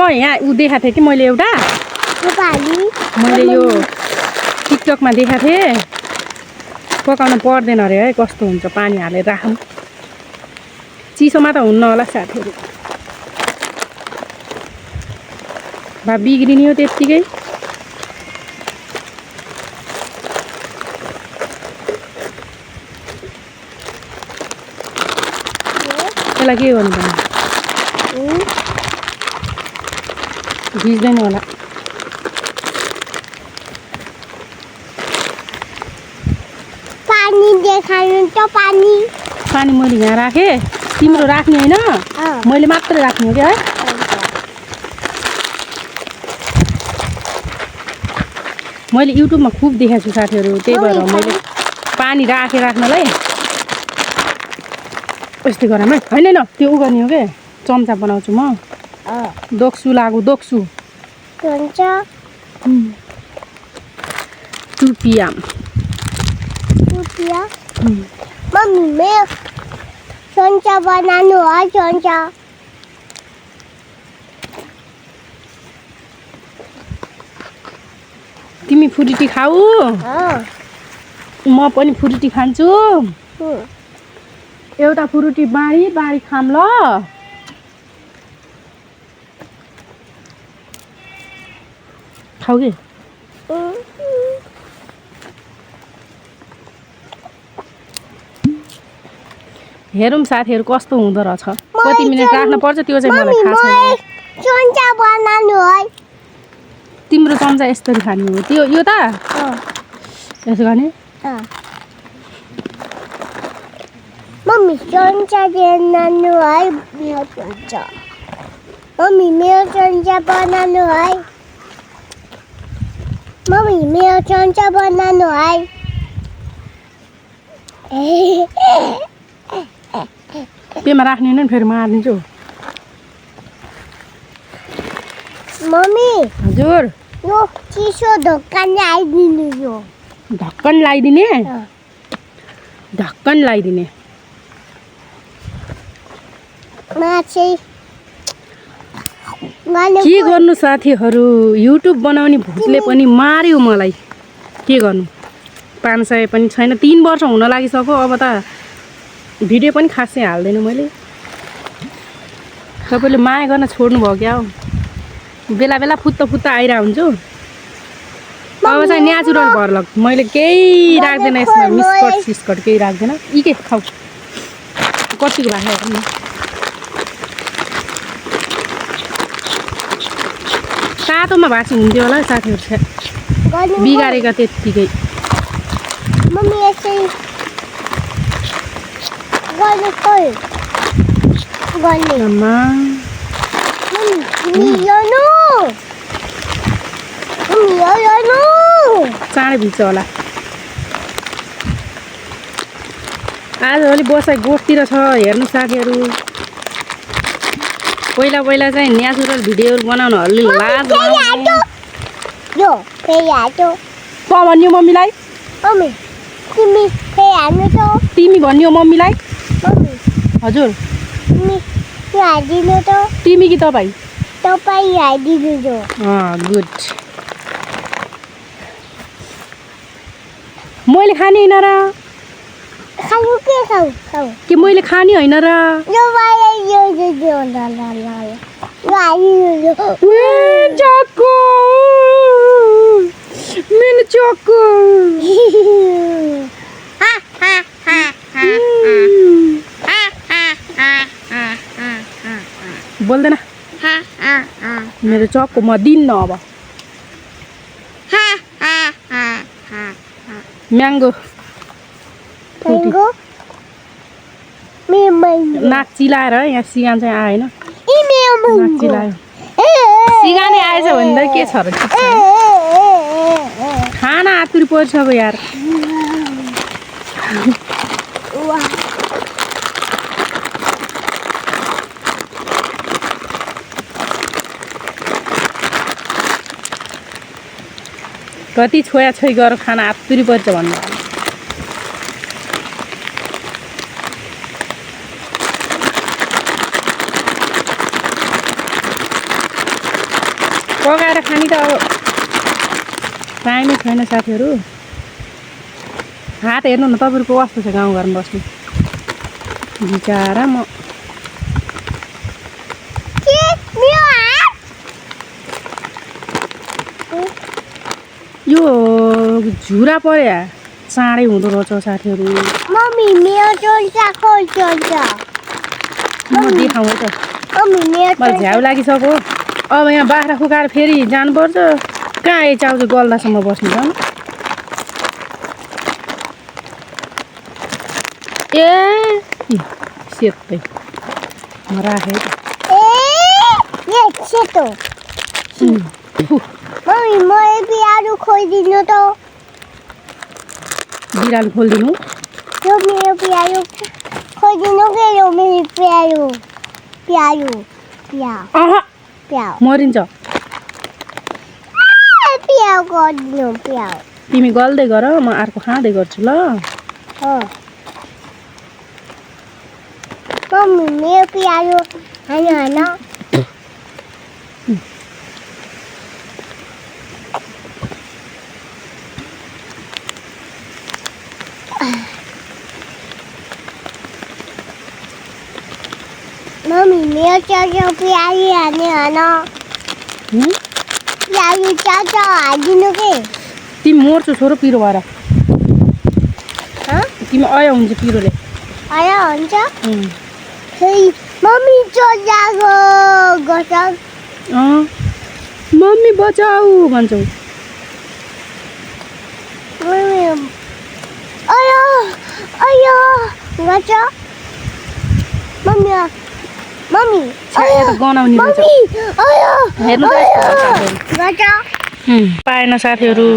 म यहाँ उ देखाएको थिएँ कि मैले एउटा मैले यो टिकटकमा देखाएको थिएँ पकाउनु पर्दैन अरे है कस्तो हुन्छ पानी हालेर राखौँ चिसोमा त हुन्न होला साथीहरू भा बिग्रिने हो त्यत्तिकै यसलाई के गर्नु पर्ने भिज्दैन होला पानी देखाउनु त पानी पानी मैले यहाँ राखेँ तिम्रो राख्ने होइन मैले मात्रै राख्ने हो क्या है मैले युट्युबमा खुब देखाएको छु साथीहरू त्यही भएर मैले पानी राखेँ राख्नलाई यस्तै गरौँ है होइन त्यो उ गर्ने हो क्या चम्चा बनाउँछु म दोक्सु लागु दोक्सु हुन्छ टुपियाम मम्मी मेरो चम्चा बनाउनु है चम्चा तिमी फुरुटी खाऊ म पनि फुरुटी खान्छु एउटा फुरुटी बाँडी बाँडी खाम ल खाऊ के हेरौँ साथीहरू कस्तो हुँदो रहेछ कति मिनट राख्न पर्छ त्यो चाहिँ मलाई थाहा छैन चम्चा बनाउनु है तिम्रो चम्चा यस्तरी खाने हो त्यो यो त यसो गर्ने मम्मी चम्चा बनाउनु है मेरो चम्चा मम्मी मेरो चम्चा बनाउनु है मम्मी मेरो चम्चा बनाउनु है त्यसमा राख्ने होइन फेरि मारिदिन्छु मम्मी हजुर यो चिसो ढक्कन आइदिनु यो ढक्कन लगाइदिने ढक्कन लगाइदिने के गर्नु साथीहरू युट्युब बनाउने भूतले पनि मार्यो मलाई के गर्नु 500 पनि छैन 3 वर्ष हुन लागिसक्यो अब त भिडियो पनि खासै हाल्दैन मैले तपाईँले माया गर्न छोड्नु भयो क्या हो बेला बेला फुत्त आइरहेको हुन्छु अब चाहिँ नेचुरल भर्लक मैले केही राख्दैन यसमा मिस्कट सिस्कट केही राख्दैन यी के खाऊ कतिको भाषा तातोमा भाँची हुन्थ्यो होला साथीहरू बिगारेका त्यत्तिकै मम्मी यसरी गर्ने आमा चाँडै भिज्छ होला आजभोलि बसाइ गोठतिर छ हेर्नु साथीहरू पहिला चाहिँ नेचुरल भिडियोहरू बनाउनु अलि लाज भन्यो मम्मीलाई तिमी भन्यो मम्मीलाई हजुर तिमी कि तपाईँ गुड मैले खाने होइन र के मैले खाने होइन र चक्कु मेरो चक्कु बोल्दैन मेरो चक्कु म दिन्न अब म्याङ्गो नाक चिलाएर यहाँ सिगान चाहिँ आएन नाक चिलायो सिगानै आएछ भने त के छ र खाना आतुरी परिसक्यो यार कति छोया छोइ गरेर खाना आतुरी पर्छ भन्नु पकाएर खाने त अब टाइमै छैन साथीहरू। हात हेर्नु न तपाईँहरूको कस्तो छ गाउँघरमा बस्नु बिचारा। म यो झुरा पर्या चाँडै हुँदो रहेछ साथीहरू। मम्मी मेरो चल्छ खोल चल्छ म देखाउँ है त। मम्मी मेरो मलाई झ्याउ लागिसक्यो। अब यहाँ बाख्रा फुकाएर फेरि जानुपर्छ। कहाँ यो चाउचाउ गल्दासम्म बस्नु त। ए सेतै म राखेँ है त। ए सेतो मम्मी मलाई बिरालो खोलिदिनु त। बिरालो खोलिदिनु। यो मेरो बिरालो खोलिदिनु के यो मेरो बिरालो बिरालो बिरालो मरिन्छ। बिरालो गरिदिनु बिरालो। तिमी गल्दै गर म अर्को खाँदै गर्छु ल। मम्मी मेरो बिरालो होइन मम्मी मेरो चाउचाउ प्याजी हाल्ने होइन। प्याजी चाउचाउ हालिदिनु के। तिमी मर्छु छोरो पिरो भएर। तिमी आयो हुन्छ पिरोले। आयो हुन्छ मम्मी चोजाको गर्छ। मम्मी बचाऊ भन्छौ। मम्मी आयो आयो गर्छ। मम्मी मम्मी गनाउने मम्मी आयो हेर्नु त गर्छ। पाएन साथीहरू।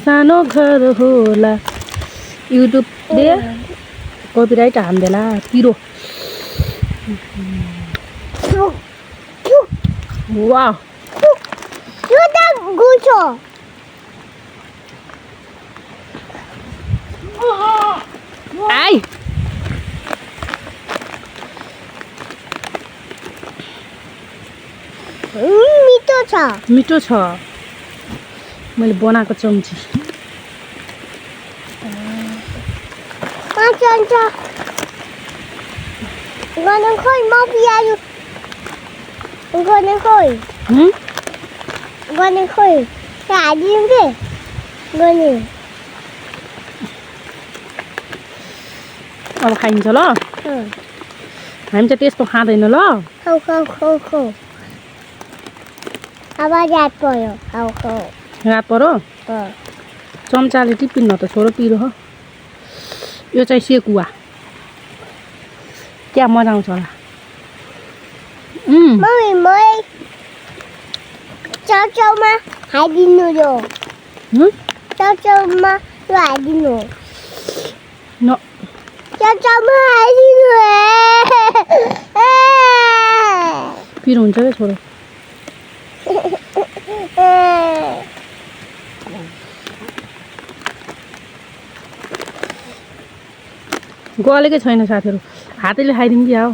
सानो घर होला युट्युब दे कपिराइट हान्देला पिरो। वाह यो त गुछो। आइ मिठो छ। मिठो छ। मैले बनाएको चम्ची। चल्छ गर्न खोइ म पियाजु गर्ने खोइ गर्ने खोइ हालिदिउँ के गर्ने। अब खाइन्छ ल। हामी चाहिँ त्यस्तो खाँदैन ल। खाऊ खाऊ खाऊ खाऊ आवाज याद पर्यो। खाऊ खाऊ रात परो चम्चाले टिपिन्न त छोरो पिरो हो। यो चाहिँ सेकुवा क्या मजा आउँछ होला। मम्मी मलाई चाउचाउमा हालिदिनु यो। चाउचाउमा यो हालिदिनु। चाउचाउमा हालिदिनु पिरो हुन्छ क्या छोरो। गलेकै छैन साथीहरू। हातैले खाइदिउँ कि हो।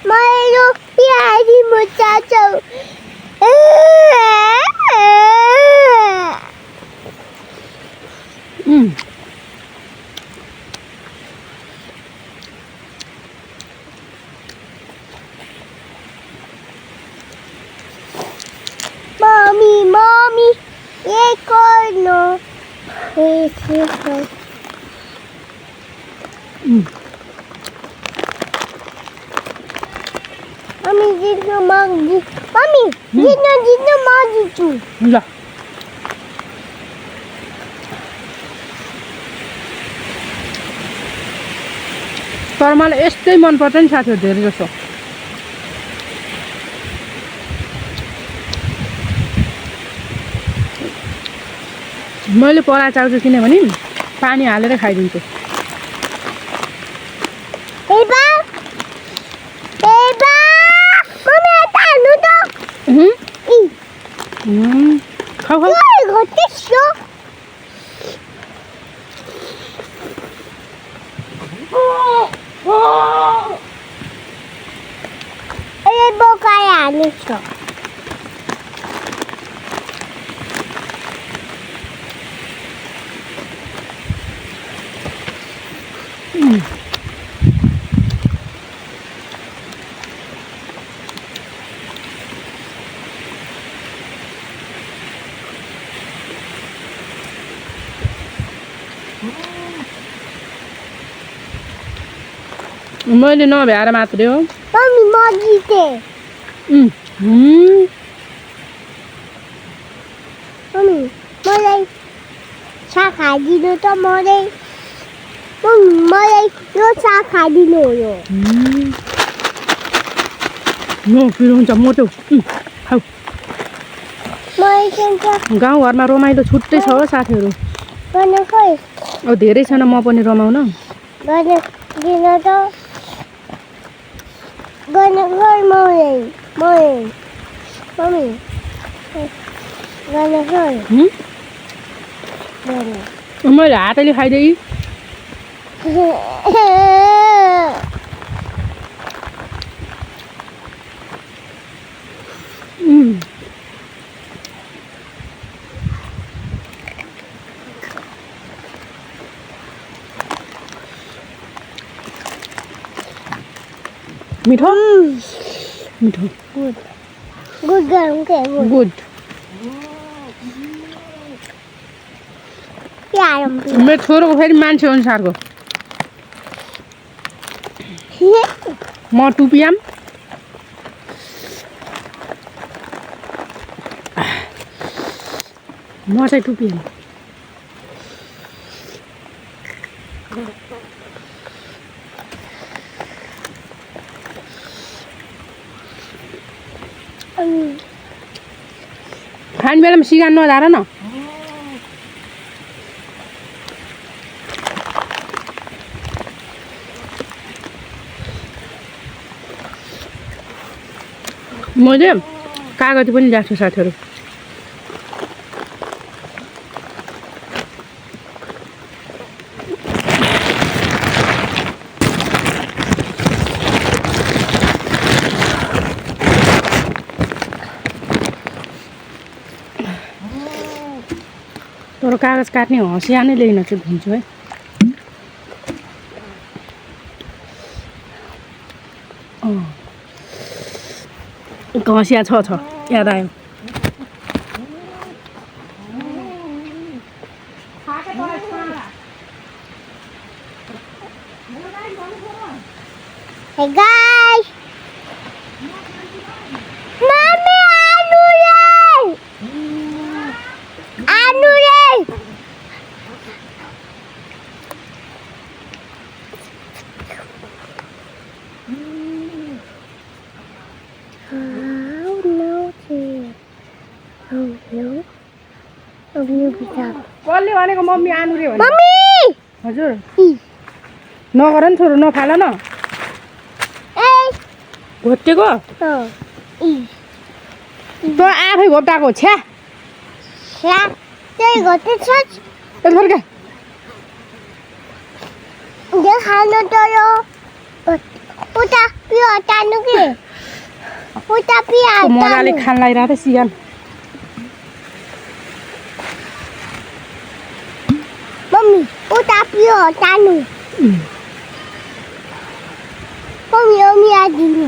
मेरो प्याजी म चाउचाउ मम्मी मम्मी ये गर्नु मम्मी जित्नु मम्मी जित्नु म जित्छु ल। तर मलाई यस्तै मनपर्छ नि साथीहरू धेरै जस्तो। मैले पराएको चाउचाउ किनभने पानी हालेर खाइदिन्छु। खाऊ खाऊ ए बोकाय हाल्छ मैले नभ्याएर मात्रै हो मम्मी म जिते मम्मी मलाई साग खाइदिनु त मलाई यो साग खाइदिनु हो यो पिरो हुन्छ मोटो खाऊ गाउँघरमा रमाइलो छुट्टै छ हो साथीहरू अब धेरै छैन म पनि रमाउन मैले हातैले खाइदिए मिठो मिठो गुड गुड मेरो छोरोको फेरि मान्छे अनुसारको म टुपियाम म चाहिँ टुपियाम खाने बेलामा सिगान नझार न मैले कागती पनि ल्याएको छु साथीहरू तर कागज काट्ने हँसिया नै ल्याइन चाहिँ भन्छु है हँसिया छ याद आयो Hey guys! Mommy, Anule! कसले भनेको मम्मी आनुरे भने मम्मी हजुर नगर नि छोरो नफाल न घोटेको त आफै घोप्टाको छ्या त्यही घोटेछ फर्का खानु त यो उता पियो हटानु के उता पियो मजाले खान लागिरहेको थियो सिगान मम्मी उता पियो हटानु मम्मी मम्मी आदिनु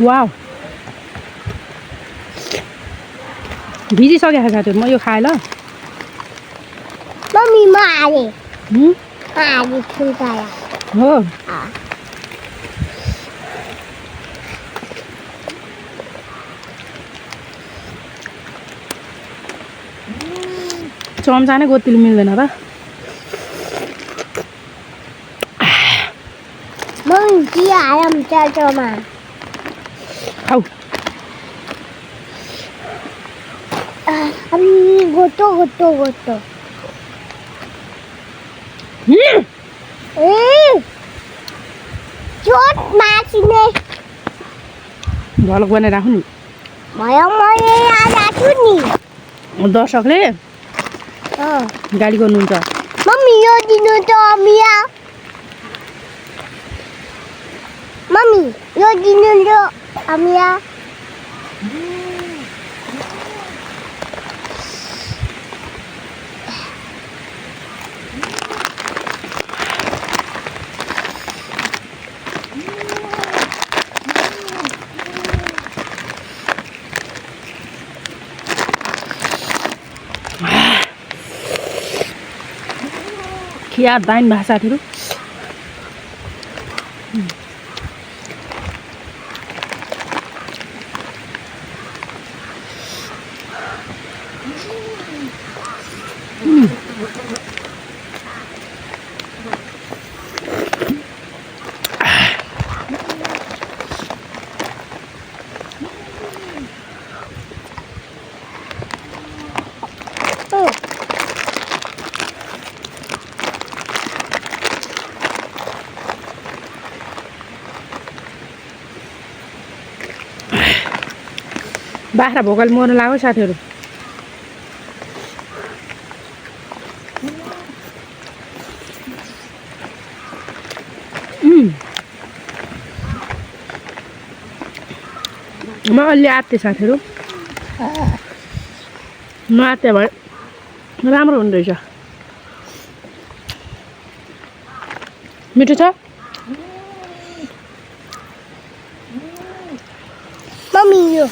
वाउ भिजिसकेको छ साथीहरू म यो खाएँ ल मम्मी म हालेँ छुटाया हो चम्चा नै गोतीले मिल्दैन र मम्मी के हालम चाचामा खाऊ गोटो गोटो गोटो चोट मासिने झलक बनाएर राख्नु नि भयो मैले आज छु नि दर्शकले गाली गर्नुहुन्छ मम्मी यो दिनु त अमिया मम्मी यो दिनु त अमिया खिया दाइन भएको साथीहरू बाख्रा भोकल मर्नु लाग्यो साथीहरू म अलि आत्ते साथीहरू नआत्ते भए राम्रो हुने रहेछ मिठो छ मम्मी यो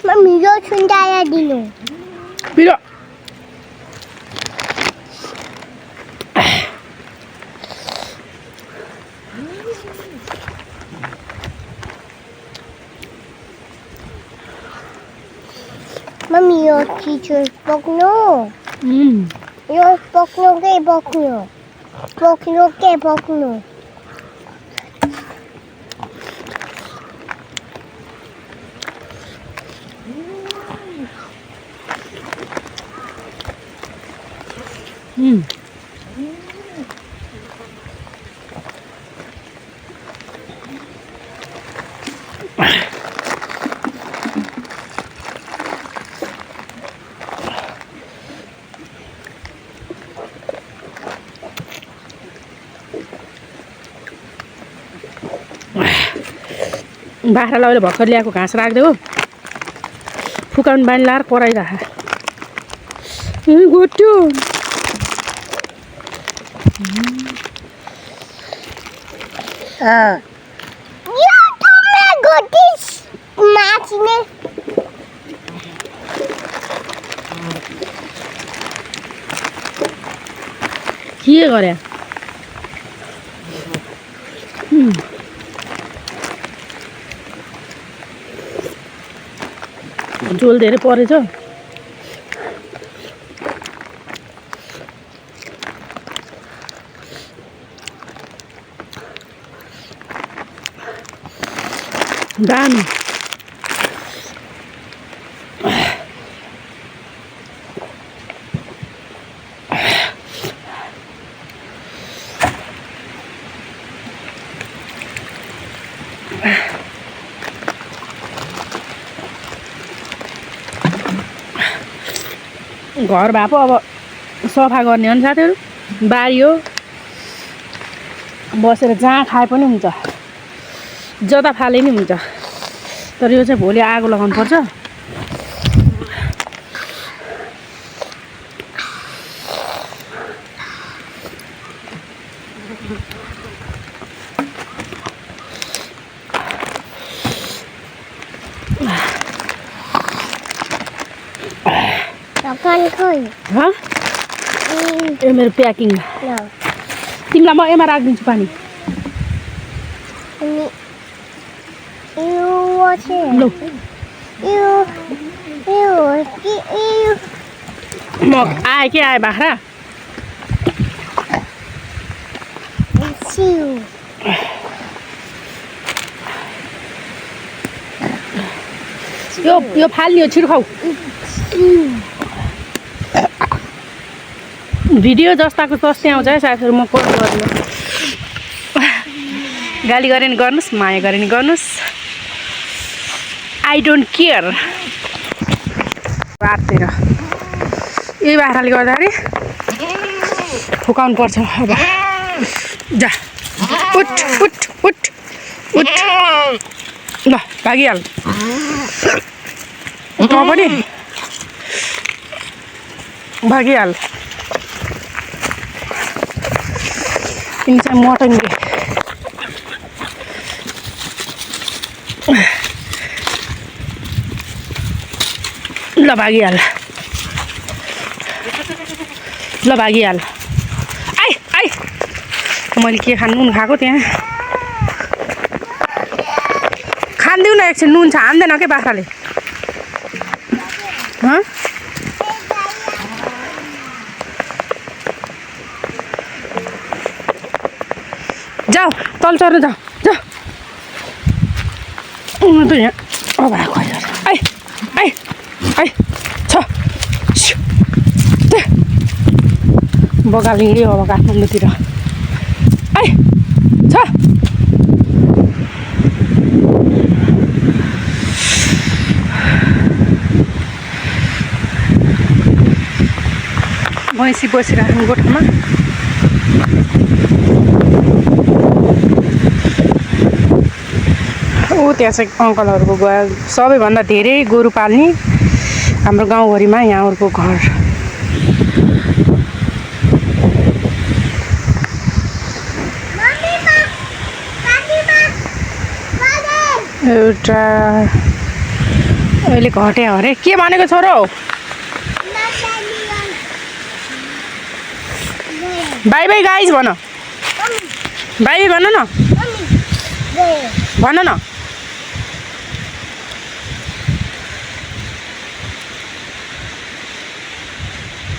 मम्मी यो छुन्डाया दिनु पिरो मम्मी यो चिज बोक्नु यो बोक्नु के बोक्नु बोक्नु के बोक्नु बाख्रालाई अहिले भर्खर ल्याएको घाँस राखिदियो फुकाउनु बानी लाएर कराइराख गोट्यो यो टमे गोटिस माछिने के गरे झोल धेरै परेछ दामी घर भए पो अब सफा गर्ने हो नि साथीहरू बारी हो बसेर जहाँ खाए पनि हुन्छ जता फाले नि हुन्छ तर यो चाहिँ भोलि आगो लगाउनु पर्छ हाँ ये मेरो प्याकिङ तिमीलाई म एमा राखिदिन्छु पानी ल म आएँ कि आएँ बाख्रा यो फाल्ने हो छिटो खाऊ भिडियो जस्ताको तस्तै आउँछ है साथीहरू म कट गर्नु गाली गरे नि गर्नुहोस् माया गरे नि गर्नुहोस् आई डोन्ट केयर रातेर यही बाख्राले गर्दाखेरि फुकाउनु पर्छ अब जा उठ उठ उठ उठ ल भागिहाल पनि भागिहाल यिनी चाहिँ मटनले ल भागिहाल ल भागिहाल आइ आइ मैले के खानु नुन खाएको त्यहाँ खानिदिउ न एकछिन नुन छ हान्दैन के बाख्राले जाऊ तल चढ्नु जाऊ जाऊ त यहाँ अब आएको आइ आइ आइ छ बगाल हिँड्यो अब काठमाडौँतिर आइ छ भैँसी बसिरहेको गोठामा त्यहाँ चाहिँ अङ्कलहरूको गयो सबैभन्दा धेरै गोरु पाल्ने हाम्रो गाउँभरिमा यहाँहरूको घर एउटा अहिले घट्यो अरे के भनेको छोरो बाई बाई गाइज भन बाई बाई भन न भन न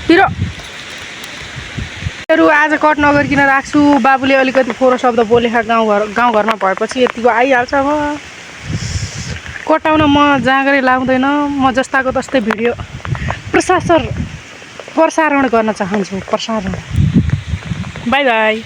पिरो आज कट नगरिकन राख्छु बाबुले अलिकति फोहोर शब्द बोलेका गाउँघरमा भएपछि यतिको आइहाल्छ अब कटाउन म जाँगरै लाउँदैन म जस्ताको तस्तै भिडियो प्रसारण गर्न चाहन्छु बाई बाई